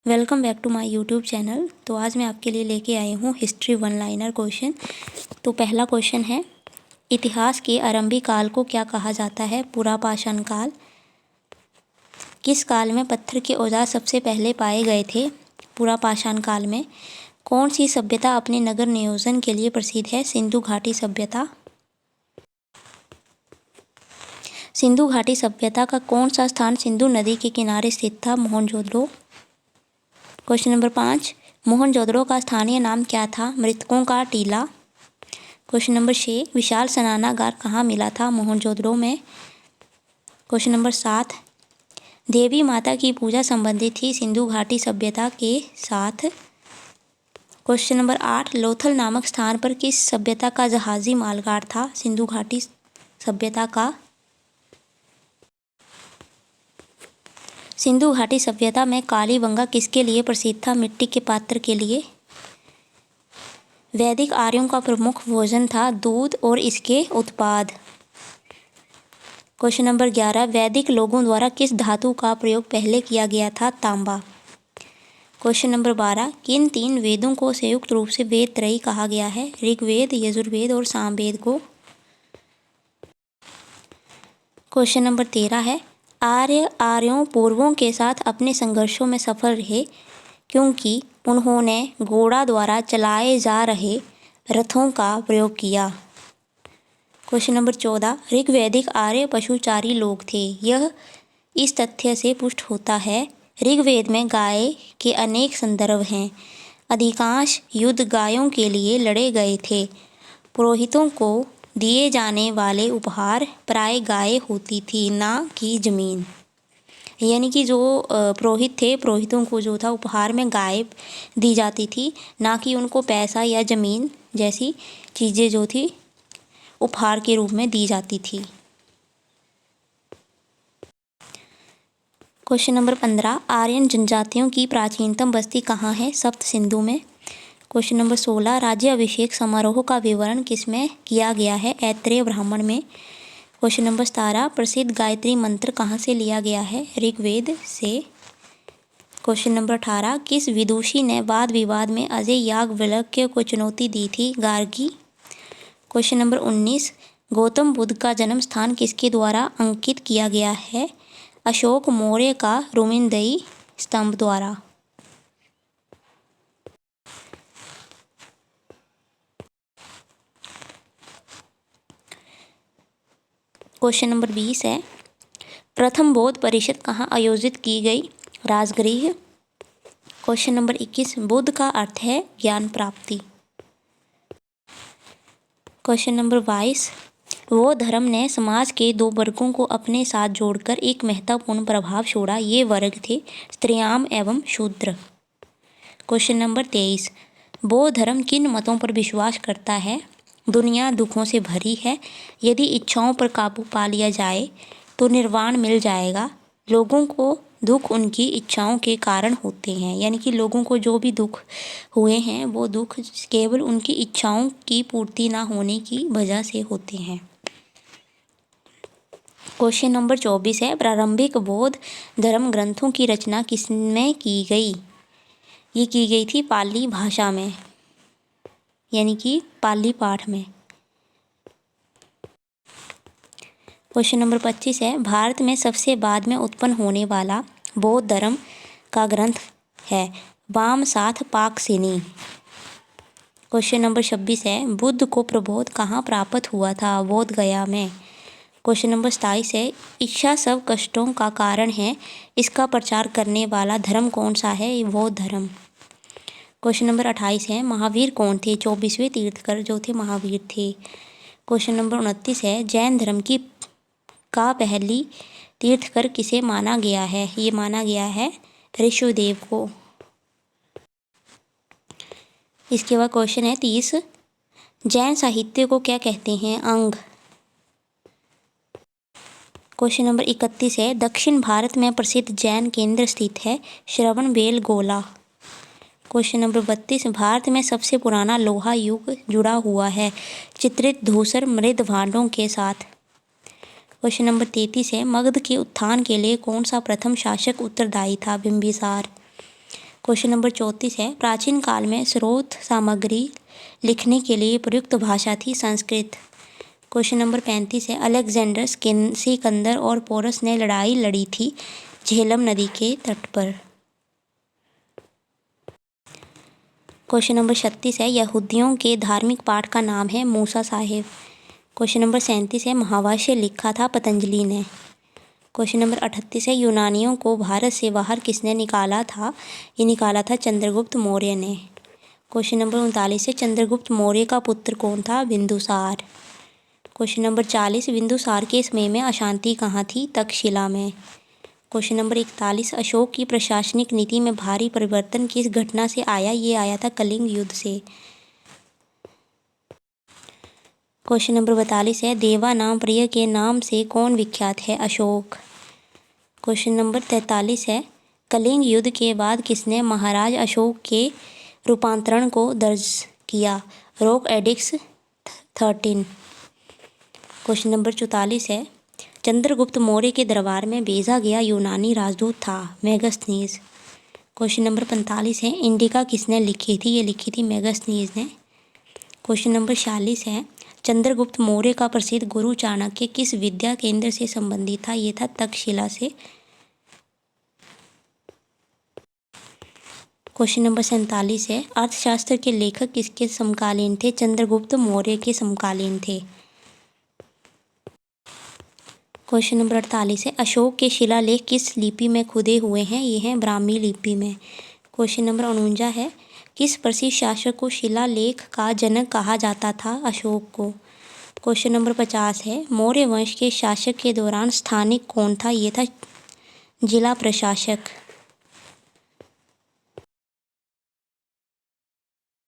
Welcome back to my YouTube channel. तो आज मैं आपके लिए लेके आई हूँ हिस्ट्री वन लाइनर क्वेश्चन। तो पहला क्वेश्चन है, इतिहास के आरंभिक काल को क्या कहा जाता है? पुरापाषाण काल। किस काल में पत्थर के औजार सबसे पहले पाए गए थे? पुरापाषाण काल में। कौन सी सभ्यता अपने नगर नियोजन के लिए प्रसिद्ध है? सिंधु घाटी सभ्यता। सिंधु घाटी सभ्यता का कौन सा स्थान सिंधु नदी के किनारे स्थित था? मोहनजोदड़ो। क्वेश्चन नंबर 5, मोहनजोदड़ो का स्थानीय नाम क्या था? मृतकों का टीला। क्वेश्चन नंबर 6, विशाल स्नानागार कहाँ मिला था? मोहनजोदड़ो में। क्वेश्चन नंबर 7, देवी माता की पूजा संबंधित थी सिंधु घाटी सभ्यता के साथ। क्वेश्चन नंबर 8, लोथल नामक स्थान पर किस सभ्यता का जहाजी मालगाड़ था? सिंधु घाटी सभ्यता का। सिंधु घाटी सभ्यता में कालीबंगा किसके लिए प्रसिद्ध था? मिट्टी के पात्र के लिए। वैदिक आर्यों का प्रमुख भोजन था दूध और इसके उत्पाद। क्वेश्चन नंबर 11, वैदिक लोगों द्वारा किस धातु का प्रयोग पहले किया गया था? तांबा। क्वेश्चन नंबर 12, किन 3 वेदों को संयुक्त रूप से वेद त्रयी कहा गया है? ऋग्वेद, यजुर्वेद और सामवेद को। क्वेश्चन नंबर 13 है, आर्यों पूर्वों के साथ अपने संघर्षों में सफल रहे क्योंकि उन्होंने घोड़ा द्वारा चलाए जा रहे रथों का प्रयोग किया। क्वेश्चन नंबर 14, ऋग्वैदिक आर्य पशुचारी लोग थे। यह इस तथ्य से पुष्ट होता है, ऋग्वेद में गाय के अनेक संदर्भ हैं। अधिकांश युद्ध गायों के लिए लड़े गए थे। पुरोहितों को दिए जाने वाले उपहार प्राय गाय होती थी, ना कि जमीन। यानी कि जो पुरोहित थे, पुरोहितों को जो था उपहार में गाय दी जाती थी, ना कि उनको पैसा या ज़मीन जैसी चीज़ें जो थी उपहार के रूप में दी जाती थी। क्वेश्चन नंबर 15, आर्यन जनजातियों की प्राचीनतम बस्ती कहाँ है? सप्त सिंधु में। क्वेश्चन नंबर 16, राज्याभिषेक समारोह का विवरण किसमें किया गया है? ऐत्रेय ब्राह्मण में। क्वेश्चन नंबर 17, प्रसिद्ध गायत्री मंत्र कहाँ से लिया गया है? ऋग्वेद से। क्वेश्चन नंबर 18, किस विदुषी ने वाद विवाद में अजय याज्ञवल्क्य को चुनौती दी थी? गार्गी। क्वेश्चन नंबर 19, गौतम बुद्ध का जन्म स्थान किसके द्वारा अंकित किया गया है? अशोक मौर्य का रुमिनदई स्तंभ द्वारा। क्वेश्चन नंबर 20 है, प्रथम बौद्ध परिषद कहाँ आयोजित की गई? राजगृह। क्वेश्चन नंबर 21, बुद्ध का अर्थ है ज्ञान प्राप्ति। क्वेश्चन नंबर 22, वो धर्म ने समाज के 2 वर्गों को अपने साथ जोड़कर एक महत्वपूर्ण प्रभाव छोड़ा। ये वर्ग थे स्त्रियाम एवं शूद्र। क्वेश्चन नंबर 23, बौद्ध धर्म किन मतों पर विश्वास करता है? दुनिया दुखों से भरी है, यदि इच्छाओं पर काबू पा लिया जाए तो निर्वाण मिल जाएगा। लोगों को दुख उनकी इच्छाओं के कारण होते हैं, यानी कि लोगों को जो भी दुख हुए हैं वो दुख केवल उनकी इच्छाओं की पूर्ति ना होने की वजह से होते हैं। क्वेश्चन नंबर 24 है, प्रारंभिक बौद्ध धर्म ग्रंथों की रचना किसमें की गई? ये की गई थी पाली भाषा में, यानी कि पाली पाठ में। क्वेश्चन नंबर 25 है, भारत में सबसे बाद में उत्पन्न होने वाला बौद्ध धर्म का ग्रंथ है वामसाथ पाकसेनी। क्वेश्चन नंबर 26 है, बुद्ध को प्रबोध कहाँ प्राप्त हुआ था? बोध गया में। क्वेश्चन नंबर 27 है, इच्छा सब कष्टों का कारण है, इसका प्रचार करने वाला धर्म कौन सा है? बौद्ध धर्म। क्वेश्चन नंबर 28 है, महावीर कौन थे? 24वें तीर्थकर जो थे महावीर थे। क्वेश्चन नंबर 29 है, जैन धर्म का पहली तीर्थकर किसे माना गया है? ये माना गया है ऋषभदेव को। इसके बाद क्वेश्चन है 30, जैन साहित्य को क्या कहते हैं? अंग। क्वेश्चन नंबर 31 है, दक्षिण भारत में प्रसिद्ध जैन केंद्र स्थित है श्रवणबेलगोला। क्वेश्चन नंबर 32, भारत में सबसे पुराना लोहा युग जुड़ा हुआ है चित्रित धूसर मृद भांडों के साथ। क्वेश्चन नंबर 33 है, मगध के उत्थान के लिए कौन सा प्रथम शासक उत्तरदायी था? बिंबिसार। क्वेश्चन नंबर 34 है, प्राचीन काल में स्रोत सामग्री लिखने के लिए प्रयुक्त भाषा थी संस्कृत। क्वेश्चन नंबर 35 है, अलेक्जेंडर सिकंदर और पोरस ने लड़ाई लड़ी थी झेलम नदी के तट पर। क्वेश्चन नंबर 36 है, यहूदियों के धार्मिक पाठ का नाम है मूसा साहिब। क्वेश्चन नंबर 37 है, महाभाष्य लिखा था पतंजलि ने। क्वेश्चन नंबर 38 है, यूनानियों को भारत से बाहर किसने निकाला था? ये निकाला था चंद्रगुप्त मौर्य ने। क्वेश्चन नंबर 39 है, चंद्रगुप्त मौर्य का पुत्र कौन था? बिंदुसार। क्वेश्चन नंबर 40, बिंदुसार के समय में अशांति कहाँ थी? तक्षशिला में। क्वेश्चन नंबर 41, अशोक की प्रशासनिक नीति में भारी परिवर्तन किस घटना से आया? ये आया था कलिंग युद्ध से। क्वेश्चन नंबर 42 है, देवा नाम प्रिय के नाम से कौन विख्यात है? अशोक। क्वेश्चन नंबर 43 है, कलिंग युद्ध के बाद किसने महाराज अशोक के रूपांतरण को दर्ज किया? रोक एडिक्स 13। क्वेश्चन नंबर 44 है, चंद्रगुप्त मौर्य के दरबार में भेजा गया यूनानी राजदूत था? मेगास्थनीज। क्वेश्चन नंबर 45 है, इंडिका किसने लिखी थी? ये लिखी थी मेगास्थनीज ने। क्वेश्चन नंबर 46 है, चंद्रगुप्त मौर्य का प्रसिद्ध गुरु चाणक्य किस विद्या केंद्र से संबंधित था? ये था तक्षशिला से। क्वेश्चन नंबर 47 है, अर्थशास्त्र के लेखक किसके समकालीन थे? चंद्रगुप्त मौर्य के समकालीन थे। क्वेश्चन नंबर 48 है, अशोक के शिलालेख किस लिपि में खुदे हुए हैं? ये हैं ब्राह्मी लिपि में। क्वेश्चन नंबर 49 है, किस प्रसिद्ध शासक को शिलालेख का जनक कहा जाता था? अशोक को। क्वेश्चन नंबर 50 है, मौर्य वंश के शासक के दौरान स्थानिक कौन था? ये था जिला प्रशासक।